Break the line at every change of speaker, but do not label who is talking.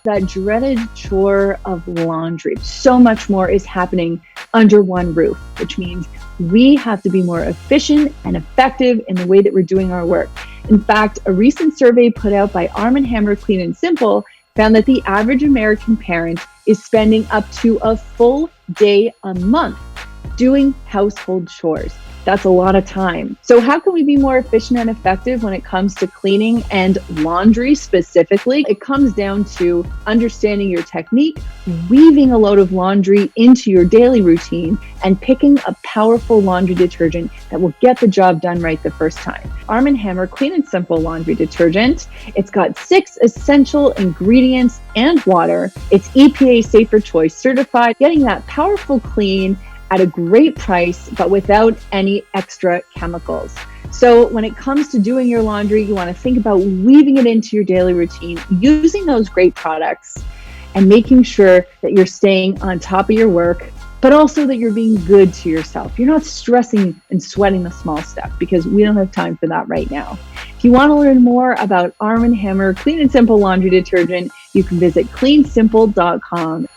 that dreaded chore of laundry. So much more is happening under one roof, which means we have to be more efficient and effective in the way that we're doing our work. In fact, a recent survey put out by Arm & Hammer Clean and Simple found that the average American parent is spending up to a full day a month doing household chores. That's a lot of time. So how can we be more efficient and effective when it comes to cleaning and laundry specifically? It comes down to understanding your technique, weaving a load of laundry into your daily routine, and picking a powerful laundry detergent that will get the job done right the first time. Arm & Hammer Clean and Simple Laundry Detergent. It's got 6 essential ingredients and water. It's EPA Safer Choice certified, getting that powerful clean at a great price, but without any extra chemicals. So when it comes to doing your laundry, you want to think about weaving it into your daily routine, using those great products, and making sure that you're staying on top of your work, but also that you're being good to yourself. You're not stressing and sweating the small stuff because we don't have time for that right now. If you want to learn more about Arm & Hammer Clean and Simple Laundry Detergent, you can visit cleansimple.com.